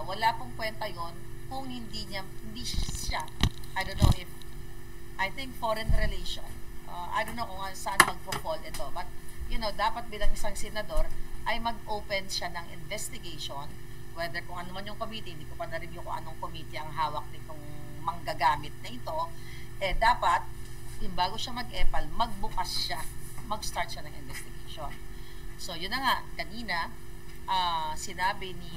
wala pong kwenta yon kung hindi siya, I don't know if, I think foreign relation, I don't know kung saan magpo-fall ito, but dapat bilang isang senador ay mag-open siya ng investigation, whether kung ano man yung committee, hindi ko pa na-review kung anong committee ang hawak nitong manggagamit na ito, dapat, bago siya mag-epal, magbukas siya, mag-start siya ng investigation. So, yun na nga, kanina, sinabi ni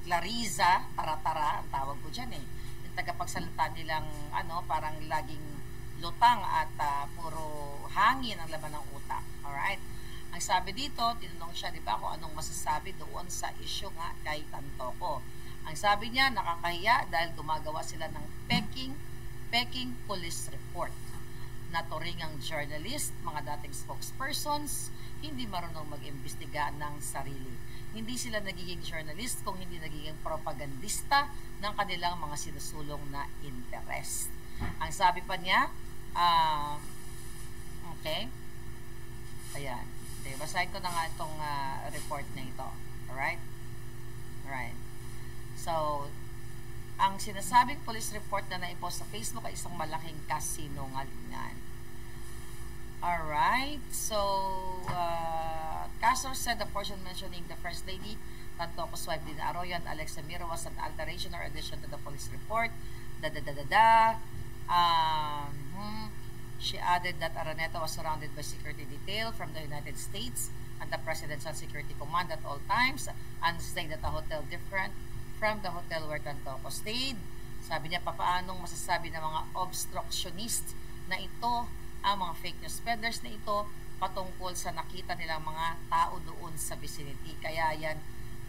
Clarissa Taratara, ang tawag ko dyan yung tagapagsalita nilang, parang laging lutang at puro hangin ang laman ng utak. Alright? Ang sabi dito, tinanong siya, di ba, kung anong masasabi doon sa issue nga kay Tantoco. Ang sabi niya, nakakahiya dahil gumagawa sila ng peking police report. Naturingang journalist, mga dating spokespersons, hindi marunong mag-imbestiga ng sarili. Hindi sila nagiging journalist kung hindi nagiging propagandista ng kanilang mga sinusulong na interest. Ang sabi pa niya, okay, ayan. Okay, basahin ko na nga itong report na ito. Alright? Alright. So, ang sinasabing police report na naipost sa Facebook ay isang malaking kasinungalingan. Alright. So, Castro said the portion mentioning the First Lady, Tantoco's wife, Dina Arroyo, and Alexa Miro was an alteration or addition to the police report. She added that Araneta was surrounded by security detail from the United States and the Presidential Security Command at all times and stayed at a hotel different from the hotel where Tantoco stayed. Sabi niya, papaanong masasabi ng mga obstructionist na ito, ang mga fake news spreaders na ito, patungkol sa nakita nilang mga tao doon sa vicinity. Kaya yan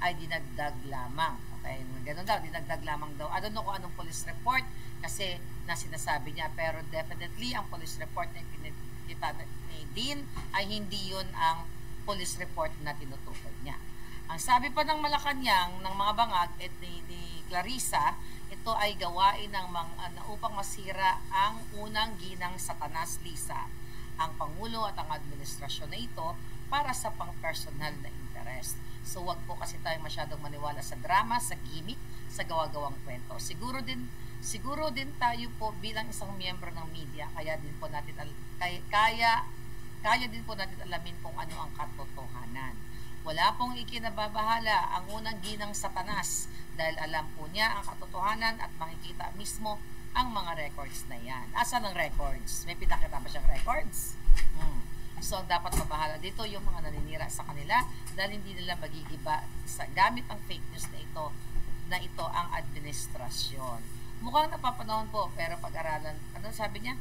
ay dinagdag lamang. Okay, ganun daw, dinagdag lamang daw. I don't know kung anong police report kasi na sinasabi niya, pero definitely ang police report na pinakita ni Dean ay hindi yun ang police report na tinutukoy niya. Ang sabi pa ng Malacanang ng mga bangag at ni Clarissa, ito ay gawain ng upang masira ang unang ginang Satanas, Lisa, ang Pangulo at ang administrasyon na ito para sa pang-personal na interest. So wag po kasi tayo masyadong maniwala sa drama, sa gimmick, sa gawa-gawang kwento. Siguro din tayo po bilang isang miyembro ng media, kaya din po natin alamin kung ano ang katotohanan. Wala pong ikinababahala ang unang ginang Satanas dahil alam po niya ang katotohanan at makikita mismo ang mga records na yan. Asan ang records? May pinakita ba siyang records? So, ang dapat mabahala dito yung mga naninira sa kanila dahil hindi nila magigiba gamit ang fake news na ito ang administrasyon. Mukhang napapanahon po, pero pag-aralan, ano sabi niya?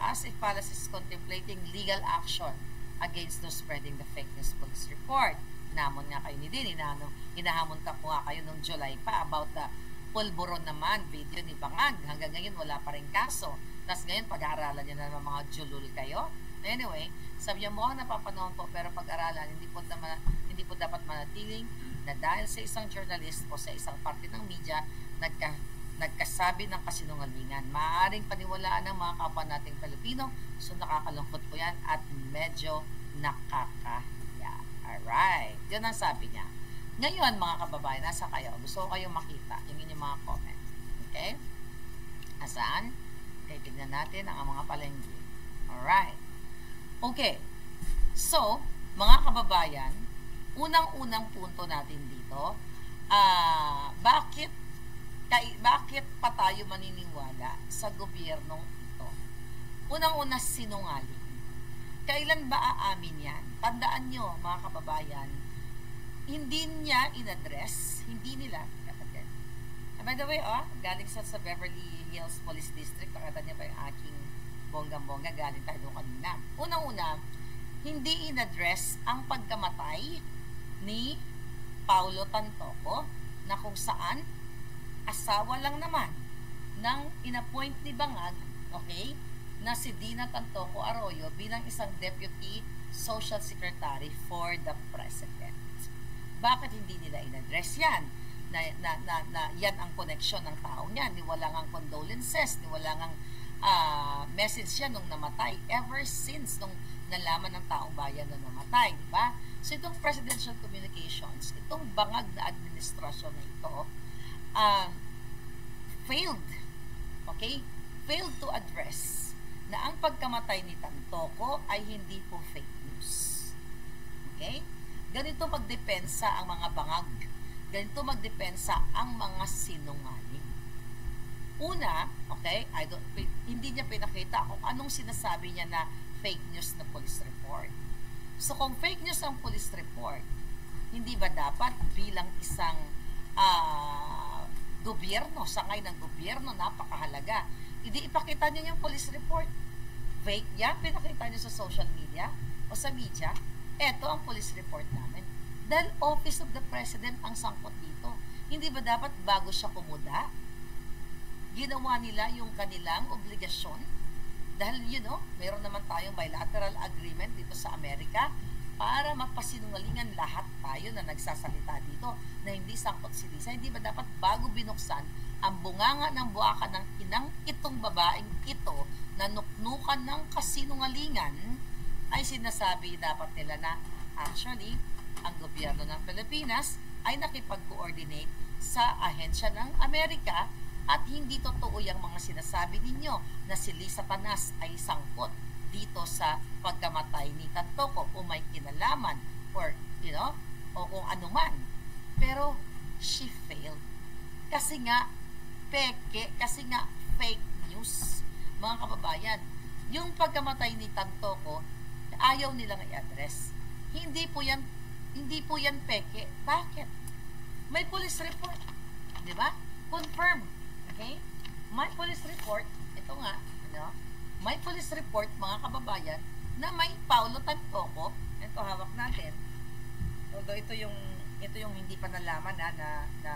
As if Palace is contemplating legal action against those spreading the fake news police report. Namon nga kayo ni Din, hinahamon ka po nga kayo nung July pa about the pulburon naman, video ni Bangag. Hanggang ngayon, wala pa rin kaso. Tapos ngayon, pag-aaralan niya na mga julul kayo. Anyway, sabi niya, mukhang napapanahon po, pero pag-aralan, hindi po dapat manatiling na dahil sa isang journalist o sa isang parte ng media, nagkasabi ng kasinungalingan. Maaaring paniwalaan ng mga kapwa nating Pilipino, so nakakalungkot po yan at medyo nakakahiya. Alright, yun ang sabi niya. Ngayon, mga kababayan, nasa kayo? Gusto ko kayong makita yung inyong mga comment. Okay? Asaan? Okay, tignan natin ang mga palengke. Alright. Okay. So, mga kababayan, unang-unang punto natin dito, bakit pa tayo maniniwala sa gobyernong ito? Unang-una, sinungaling. Kailan ba aamin yan? Tandaan nyo, mga kababayan, hindi niya in-address, hindi nila, by the way, galing sa Beverly Hills Police District, nakita niya ba yung aking bonggang-bongga, galing tayo doon kanina. Unang-una, hindi in-address ang pagkamatay ni Paulo Tantoco, na kung saan asawa lang naman ng inappoint ni Bangag, okay, na si Dina Tantoco Arroyo bilang isang Deputy Social Secretary for the President. Bakit hindi nila in-address yan? Na yan ang connection ng tao niya, ni wala ngang condolences, ni wala ngang message siya nung namatay, ever since nung nalaman ng taong bayan na namatay, di ba? So itong presidential communications, itong bangag na administrasyon na ito, failed, okay? Failed to address na ang pagkamatay ni Tantoco ay hindi po fake news. Okay? Ganito magdepensa ang mga bangag. Ganito magdepensa ang mga sinungaling. Una, okay, hindi niya pinakita kung anong sinasabi niya na fake news na police report. So kung fake news ang police report, hindi ba dapat bilang isang gobyerno, sangay ng gobyerno, napakahalaga, hindi ipakita niya yung police report? Fake yan, pinakita niyo sa social media o sa media, eto ang police report namin. Dahil Office of the President ang sangkot dito. Hindi ba dapat bago siya kumuda, ginawa nila yung kanilang obligasyon? Dahil, mayroon naman tayong bilateral agreement dito sa Amerika para mapasinungalingan lahat tayo na nagsasalita dito na hindi sangkot si Lisa. Hindi ba dapat bago binuksan ang bunganga ng buwaka ng inang itong babaeng ito na nuknukan ng kasinungalingan, ay sinasabi dapat nila na actually ang gobyerno ng Pilipinas ay nakipag-coordinate sa ahensya ng Amerika at hindi totoo yung mga sinasabi ninyo na si Lisa Tanas ay sangkot dito sa pagkamatay ni Tantoco o may kinalaman or o kung anuman. Pero she failed. Kasi nga fake news. Mga kababayan, yung pagkamatay ni Tantoco, ayaw nilang i-address. Hindi po yan peke. Bakit? May police report. Di ba? Confirm. Okay? May police report. Ito nga, may police report, mga kababayan, na may Paulo Tantoco. Ito, hawak natin. Although ito yung hindi pa nalaman na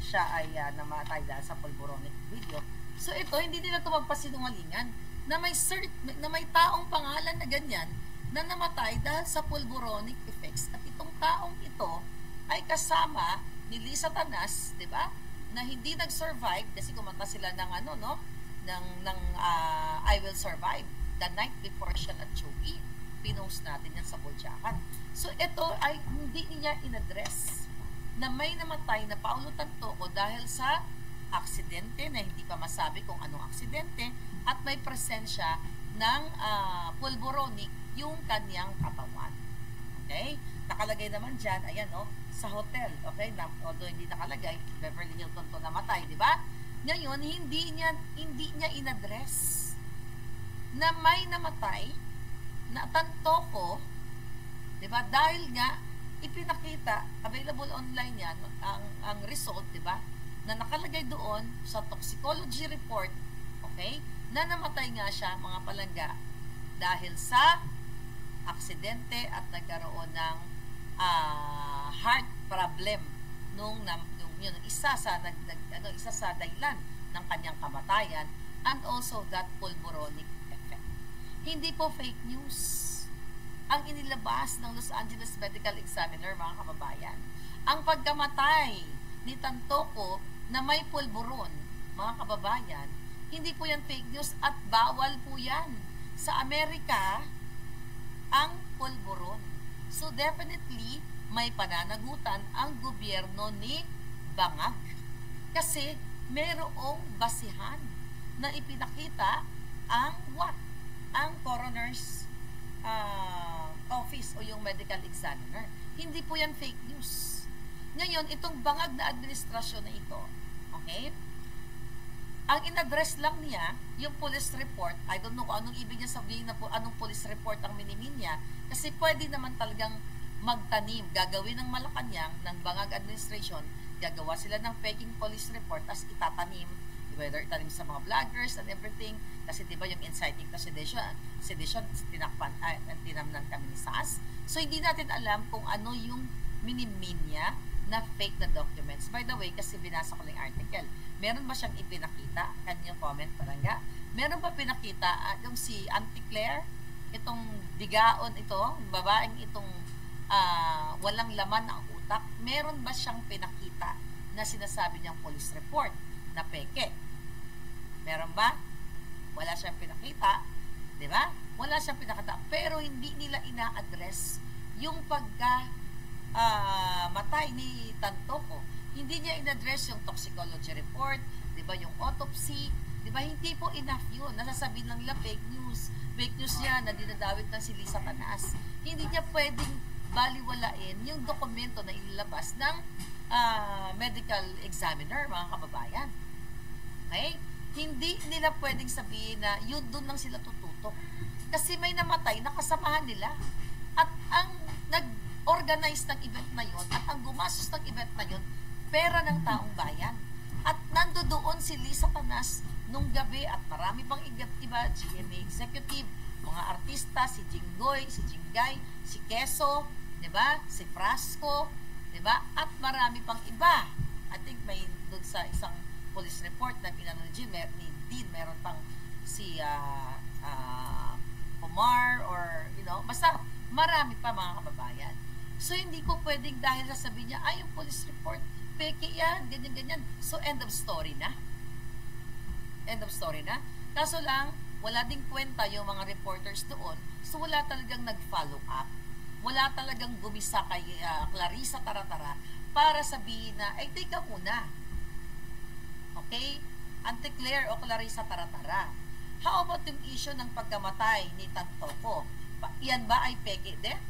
siya ay namatay dahil sa pulboronic video. So ito, hindi nila ito magpasinungalingan na may taong pangalan na ganyan na namatay dahil sa pulboronic effects. At itong taong ito ay kasama ni Lisa Tanas, di ba? Na hindi nag-survive kasi kumanta sila ng I Will Survive the night before siya na-choky. Pinost natin yan sa Buljakan. So ito ay hindi niya in-address na may namatay na Paulo Tantoco dahil sa aksidente na hindi pa masabi kung anong aksidente at may presensya ng pulboronic yung kanyang katawan. Okay? Nakalagay naman dyan, ayan sa hotel, okay? Although hindi nakalagay, Beverly Hilton to namatay, di ba? Ngayon, hindi niya in-address na may namatay na Tantoco, di ba? Dahil nga, ipinakita, available online yan, ang result, di ba? Na nakalagay doon sa toxicology report, okay? Na namatay nga siya, mga palangga, dahil sa aksidente at nagkaroon ng heart problem nung isa sa dahilan ng kanyang kamatayan, and also that pulboronic effect. Hindi po fake news ang inilabas ng Los Angeles Medical Examiner, mga kababayan. Ang pagkamatay ni Tantoco na may pulburon, mga kababayan, hindi po yan fake news at bawal po yan. Sa Amerika, ang pulburon. So definitely, may pananagutan ang gobyerno ni Bangag. Kasi merong basihan na ipinakita ang ang coroner's office o yung medical examiner. Hindi po yan fake news. Ngayon, itong bangag na administrasyon na ito, okay? Ang in-address lang niya, yung police report, I don't know kung anong ibig niya sabihin na po, anong police report ang minimin niya, kasi pwede naman talagang magtanim, gagawin ng Malacanang, ng Bangag administration, gagawa sila ng faking police report, as itatanim, whether itanim sa mga vloggers and everything, kasi diba yung inciting to sedition, tinamnan kami ni SAS. So, hindi natin alam kung ano yung minimin niya na fake na documents. By the way, kasi binasa ko lang yung article, meron ba siyang ipinakita? Can you comment, Palangga? Meron ba pinakita yung si Auntie Claire, itong bigaon ito, babaeng itong walang laman ang utak, meron ba siyang pinakita na sinasabi niyang police report na peke? Meron ba? Wala siyang pinakita, di ba? Wala siyang pinakita, pero hindi nila ina-address yung matay ni Tantoco. Hindi niya in-address yung toxicology report, di ba, yung autopsy, di ba, hindi po enough yun. Nasasabihin lang nila fake news. Fake news niya na dinadawit ng si Lisa Tanas. Hindi niya pwedeng baliwalain yung dokumento na ilabas ng medical examiner, mga kababayan. Okay? Hindi nila pwedeng sabihin na yun doon lang sila tututok. Kasi may namatay na kasamahan nila. At ang nag-organize ng event na yun at ang gumastos ng event na yun, pera ng taong bayan. At nandoon si Lisa Tanas nung gabi at marami pang iba, GMA executive, mga artista, si Jinggoy, si Jingay, si Keso, di ba? Si Frasco, di ba? At marami pang iba. I think may doon sa isang police report na pinano ni Dean, meron pang si Omar or, basta marami pa, mga kababayan. So, hindi ko pwedeng dahil sasabihin niya, yung police report, peke yan, ganyan-ganyan. So, end of story na. End of story na. Kaso lang, wala ding kwenta yung mga reporters doon. So, wala talagang nag-follow up. Wala talagang gumisa kay Clarissa Taratara para sabihin na, teka muna. Okay? Auntie Claire o Clarissa Taratara. How about yung issue ng pagkamatay ni Tantoco? Yan ba ay peke din?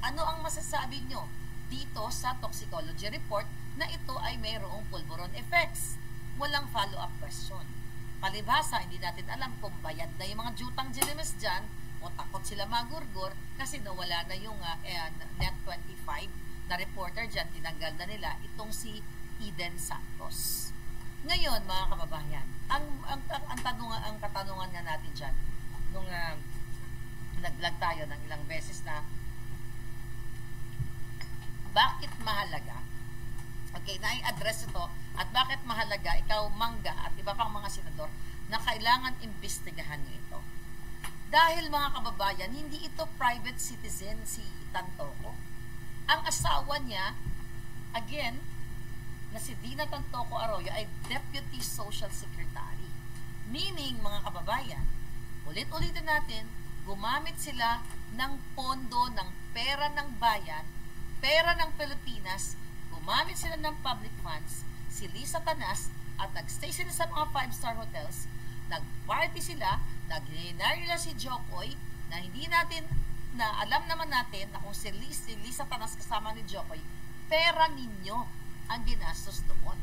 Ano ang masasabi nyo dito sa toxicology report na ito ay mayroong pulburon effects? Walang follow-up question. Palibhasa, hindi natin alam kung bayad na yung mga jutang genimes dyan o takot sila magurgur kasi nawala na yung Net 25 na reporter dyan, tinanggal na nila itong si Eden Santos. Ngayon, mga kababayan, ang katanungan nga natin dyan, nung nag-vlog tayo ng ilang beses na bakit mahalaga, okay, na-i-address ito, at bakit mahalaga, ikaw, Mangga, at iba pang mga senador, na kailangan imbestigahan nyo ito. Dahil, mga kababayan, hindi ito private citizen si Tantoco. Ang asawa niya, again, na si Dina Tantoco Arroyo, ay Deputy Social Secretary. Meaning, mga kababayan, ulit-ulitin natin, gumamit sila ng pondo, ng pera ng bayan, pera ng Pilipinas, gumamit sila ng public funds, si Lisa Tanas, at nagstay sila sa mga 5-star hotels, nag-party sila, nag-hinar nila si Jokoy, na hindi natin, na alam naman natin na kung si Lisa Tanas kasama ni Jokoy, pera ninyo ang ginastos doon.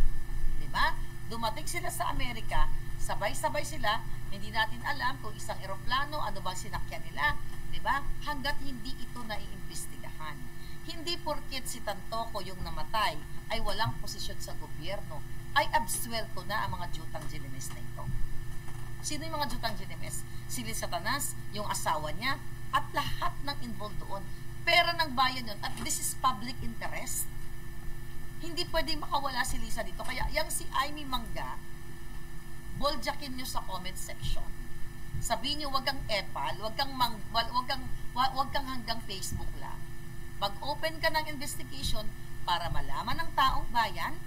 Diba? Dumating sila sa Amerika, sabay-sabay sila, hindi natin alam kung isang eroplano, ano bang sinakyan nila, diba? Hanggat hindi ito naiimbestigahan. Hindi porket si Tantoco yung namatay ay walang posisyon sa gobyerno, ay absuelto na ang mga jutang genimes na ito. Sino yung mga jutang genimes? Si Lisa Tanas, yung asawa niya, at lahat ng involved doon. Pera ng bayan yun, at this is public interest. Hindi pwedeng makawala si Lisa dito. Kaya yung si Amy Mangga, boljakin nyo sa comment section. Sabihin nyo, wag kang epal, wag kang hanggang Facebook lang. Mag-open ka ng investigation para malaman ng taong bayan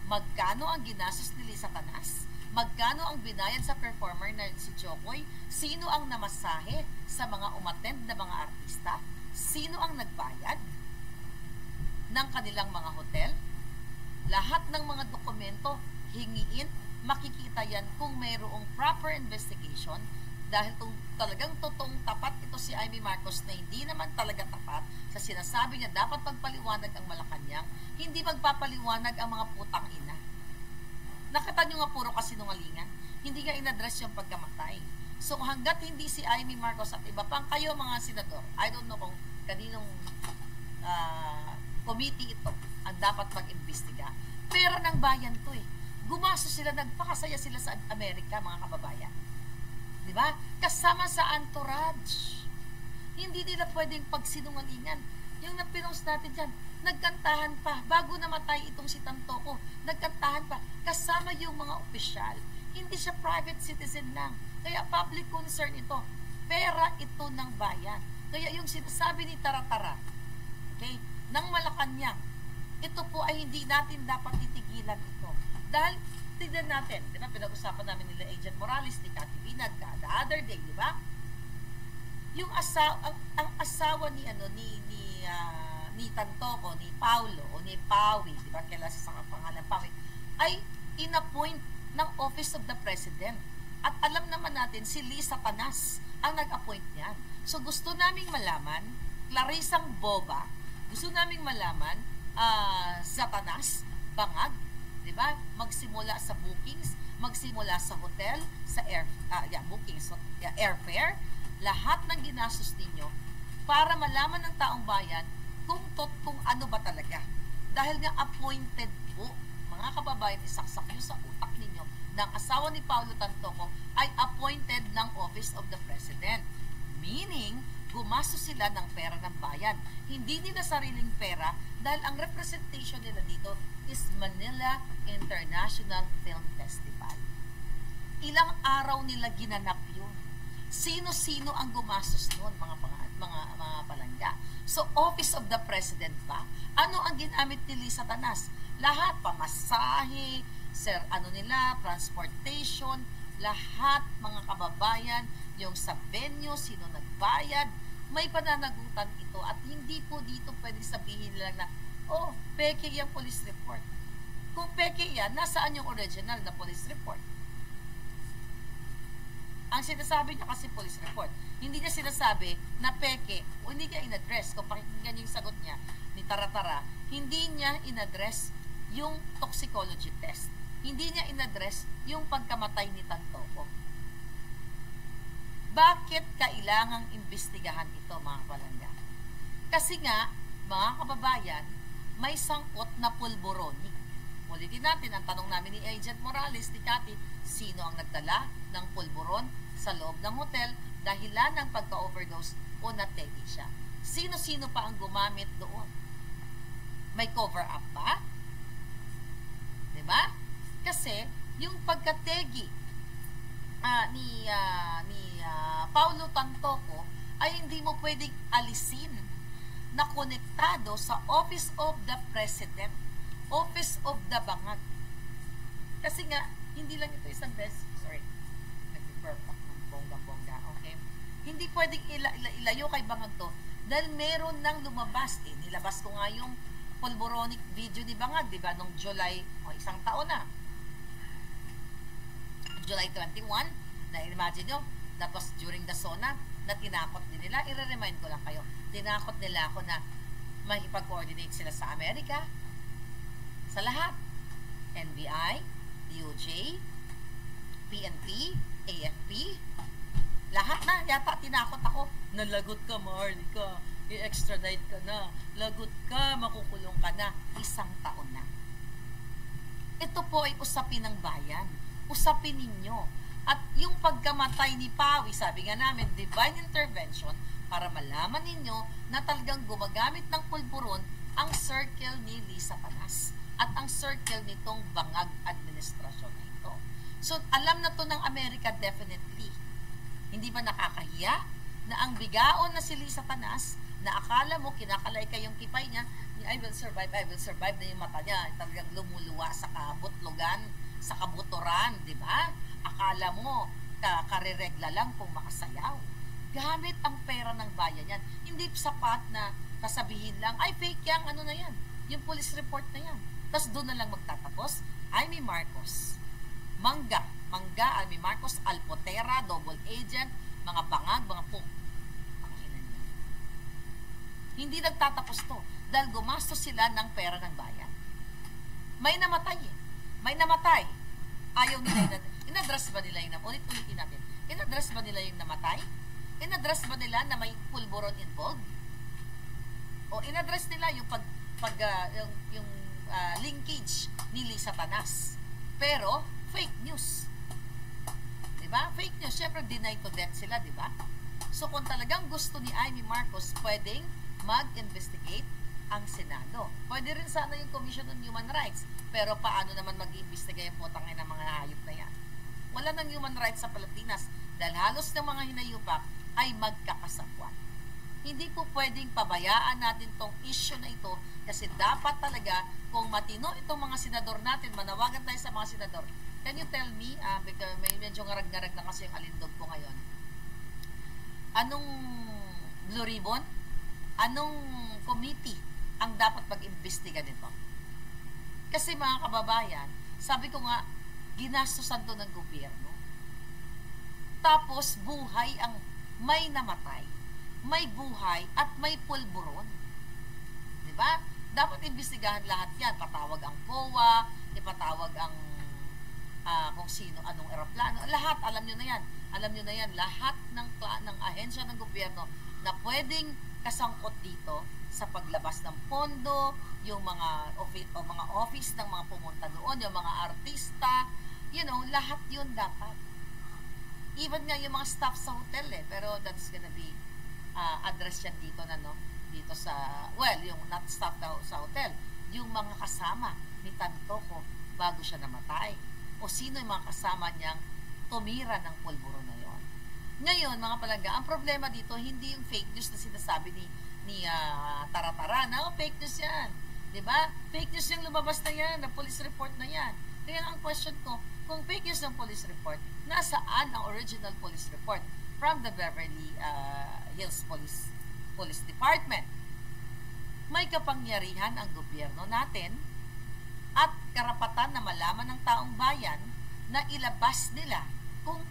magkano ang ginastos ni Lisa Tanas, magkano ang binayad sa performer na si Jokoy, sino ang namasahe sa mga umattend na mga artista, sino ang nagbayad ng kanilang mga hotel, lahat ng mga dokumento, hingiin, makikita yan kung mayroong proper investigation, dahil kung talagang totoong tapat ito si Amy Marcos na hindi naman talaga tapat sa sinasabi niya dapat magpaliwanag ang Malacanang, hindi magpapaliwanag ang mga putang ina. Nakita nyo nga puro kasinungalingan, hindi nga in-address yung pagkamatay. So hanggat hindi si Amy Marcos at iba pang kayo mga senador, I don't know kung kaninong committee ito ang dapat mag-imbestiga. Pera ng bayan to eh. Gumastos sila, nagpakasaya sila sa Amerika, mga kababayan. Diba? Kasama sa entourage. Hindi nila pwedeng pagsinungalingan. Yung napinost natin dyan, nagkantahan pa. Bago namatay itong si Tantoco, nagkantahan pa. Kasama yung mga opisyal. Hindi siya private citizen lang. Kaya public concern ito. Pera ito ng bayan. Kaya yung sinasabi ni Taratara, okay, ng Malacanang, ito po ay hindi natin dapat titigilan ito. Dahil, tignan natin, di ba, pinag-usapan namin nila Agent Morales, ni Cathy Binag, the other day, di ba? yung ang asawa ni ni Tantoco, ni Paulo o ni Pawi, di ba kilala sa pangalan Pawi, ay inappoint ng Office of the President. At alam naman natin si Lisa Tanas ang nag-appoint niyan. So gusto naming malaman, Clarisang Boba, gusto naming malaman Satanas, Bangag, di ba? Magsimula sa bookings, magsimula sa hotel, sa bookings, airfare, lahat ng ginastos ninyo para malaman ng taong bayan kung ano ba talaga. Dahil nga appointed po, mga kababayan, isaksak nyo sa utak ninyo ng asawa ni Paulo Tantoco ay appointed ng Office of the President. Meaning, gumastos sila ng pera ng bayan. Hindi nila sariling pera dahil ang representation nila dito is Manila International Film Festival. Ilang araw nila ginanap yun. Sino-sino ang gumastos noon, mga palangga. So, Office of the President pa, ano ang ginamit ni Lisa Tanas? Lahat, pamasahe, transportation, lahat, mga kababayan, yung sa venue, sino nagbayad, may pananagutan ito. At hindi po dito pwedeng sabihin lang na, oh, peke yung police report. Kung peke yan, nasaan yung original na police report? Ang sinasabi niya kasi police report. Hindi niya sinasabi na peke o hindi niya in-address. Kung pakinggan yung sagot niya ni Taratara, hindi niya in-address yung toxicology test. Hindi niya in-address yung pagkamatay ni Tantoco. Bakit kailangang imbestigahan ito, mga palangga? Kasi nga, mga kababayan, may sangkot na pulboroni. Ulitin natin, ang tanong namin ni Agent Morales, ni Cathy, sino ang nagdala ng pulburon sa loob ng hotel dahilan ng pagka-overdose o nategi siya? Sino-sino pa ang gumamit doon? May cover-up ba? Diba? Kasi, yung pagkategi ni Paulo Tantoco ay hindi mo pwedeng alisin na konektado sa Office of the President, Office of the Bangag. Kasi nga, hindi lang ito isang beses. Sorry. Nag-perfect ng bongga-bongga. Okay? Hindi pwedeng ilayo kay Bangag to dahil meron nang lumabas. Nilabas ko nga yung pulboronic video ni Bangag, di ba? Nung July, isang taon na. July 21, na-imagine nyo, tapos during the SONA, na tinakot din nila. I-remind ko lang kayo, tinakot nila ako na makipag-coordinate sila sa Amerika, sa lahat. NBI, DOJ, PNP, AFP, lahat na. Yata tinakot ako, nalagot ka, Marlica, i-extradite ka na, lagot ka, makukulong ka na, 1 taon na. Ito po ay usapin ng bayan. Usapin ninyo. At yung pagkamatay ni Pawi, sabi nga namin, divine intervention, para malaman ninyo na talagang gumagamit ng pulburon ang circle ni Lisa Tanas at ang circle nitong Bangag administrasyon na ito. So, alam na to ng Amerika definitely. Hindi ba nakakahiya na ang bigaon na si Lisa Tanas, na akala mo, kinakalay kayong kipay niya, I will survive na yung mata niya, talagang lumuluwa sa kabutlogan, sa kabuturan, di ba? Akala mo, kariregla lang kung makasayaw. Gamit ang pera ng bayan yan. Hindi sapat na kasabihin lang, ay fake yan, ano na yan? Yung police report na yan. Tapos doon na lang magtatapos, Amy Marcos, Mangga, Amy Marcos, Alpotera, double agent, mga bangag, mga pum. Hindi nagtatapos to dahil gumastos sila ng pera ng bayan. May namatay eh. May namatay. Ayaw nila in-address ba nila yung ulit-ulitin natin. In-address ba nila yung namatay? In-address ba nila na may pulburon involved? O in-address nila yung linkage ni Lisa Tanas? Pero fake news. 'Di ba? Fake news. Syempre deny to death sila, 'di ba? So kung talagang gusto ni Amy Marcos, pwedeng mag-investigate ang Senado. Pwede rin sana yung Commission on Human Rights. Pero paano naman mag-iimbestiga yung putangin ng mga hayop na yan? Wala ng human rights sa Pilipinas dahil halos ng mga hinayupak ay magkakasapwan. Hindi po pwedeng pabayaan natin tong issue na ito kasi dapat talaga kung matino itong mga senador natin, manawagan tayo sa mga senador. Can you tell me, because may medyo ngarag-ngarag na kasi yung alindog ko ngayon, Anong Blue Ribbon? Anong committee ang dapat mag-imbestiga nito? Kasi mga kababayan, sabi ko nga, ginastusan to ng gobyerno. Tapos buhay ang may namatay, may buhay at may pulburon. Diba? Dapat imbestigahan lahat yan. Patawag ang COA, ipatawag ang kung sino, anong eroplano. Lahat, alam nyo na yan. Alam nyo na yan, lahat ng ahensya ng gobyerno na pwedeng kasangkot dito sa paglabas ng pondo, yung mga office ng mga pumunta doon, yung mga artista, lahat yun dapat. Even nga yung mga staff sa hotel pero that's gonna be address yan dito dito sa, yung not staff sa hotel, yung mga kasama ni Tantoco bago siya namatay. O sino yung mga kasama niyang tumira ng pulburo na yon. Ngayon, mga palangga, ang problema dito, hindi yung fake news na sinasabi ni Taratara na, fake news yan. Diba? Fake news yung lumabas na yan, na police report na yan. Kaya ang question ko, kung fake news ng police report, nasaan ang original police report from the Beverly Hills Police Department? May kapangyarihan ang gobyerno natin at karapatan na malaman ng taong bayan na ilabas nila kung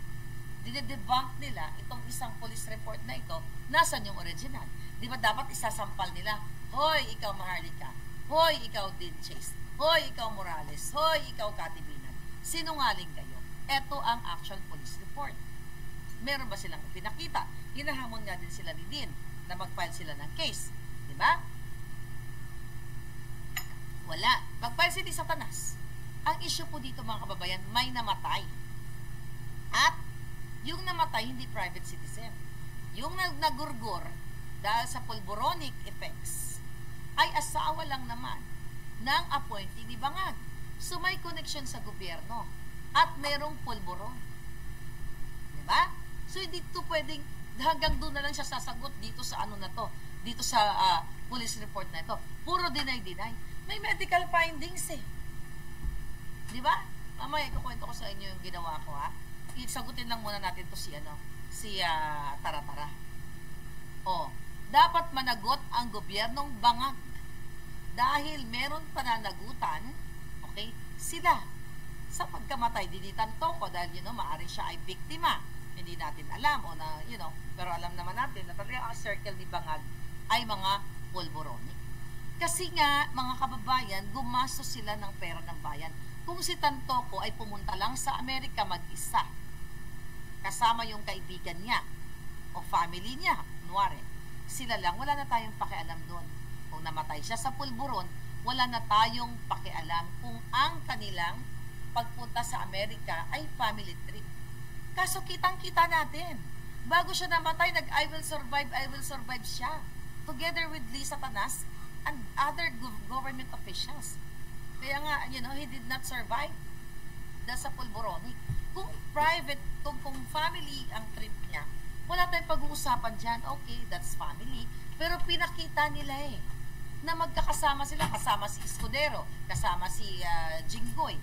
dinedebunk nila itong isang police report na ito, nasan yung original? Di ba dapat isasampal nila, hoy, ikaw Maharlika, hoy, ikaw Dean Chase, hoy, ikaw Morales, hoy, ikaw Katibinan, sinungaling kayo. Ito ang actual police report. Meron ba silang pinakita? Hinahamon nga din sila ni Dean na mag-file sila ng case. Di ba? Wala. Mag-file sila sa Satanas. Ang issue po dito mga kababayan, may namatay. At yung namatay, hindi private citizen. Yung nagurgur dahil sa pulboronic effects, ay asawa lang naman ng appointee ni Bangag. So may connection sa gobyerno at merong pulburon. Diba? So hindi ito pwedeng hanggang doon na lang siya sasagot dito sa dito sa police report na ito. Puro deny. May medical findings Di ba? Mamaya ikukwento ko sa inyo yung ginawa ko Sagutin lang muna natin to si Taratara. Dapat managot ang gobyernong Bangag dahil meron pananagutan, sila sa pagkamatay ni Tantoco dahil maaari siya ay biktima. Hindi natin alam pero alam naman natin na talaga ang circle ni Bangag ay mga pulboronic. Kasi nga, mga kababayan, gumastos sila ng pera ng bayan. Kung si Tantoco ay pumunta lang sa Amerika mag-isa, kasama yung kaibigan niya o family niya, kunwari, sila lang, wala na tayong pakialam doon. Kung namatay siya sa pulburon, wala na tayong pakialam kung ang kanilang pagpunta sa Amerika ay family trip. Kaso kitang-kita natin. Bago siya namatay, I will survive siya. Together with Lisa Tanas and other government officials. Kaya nga, he did not survive dahil sa pulboronic. Kung private, kung family ang trip niya, wala tayong pag-uusapan dyan. Okay, that's family. Pero pinakita nila na magkakasama sila. Kasama si Escudero, kasama si Jinggoy,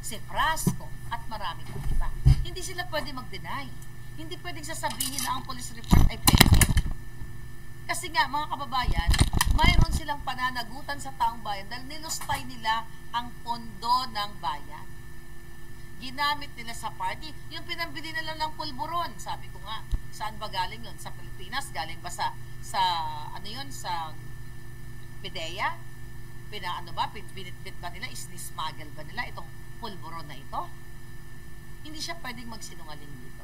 si Frasco, at marami pa iba. Hindi sila pwede mag-deny. Hindi pwedeng sasabihin na ang police report ay fake. Kasi nga, mga kababayan, mayroon silang pananagutan sa taong bayan dahil nilustay nila ang pondo ng bayan. Ginamit nila sa party. Yung pinambili nila ng pulburon, sabi ko nga, saan ba galing yun? Sa Pilipinas? Galing ba sa PIDEA? Binitbit ba nila? Isnismagel ba nila itong pulburon na ito? Hindi siya pwedeng magsinungaling dito.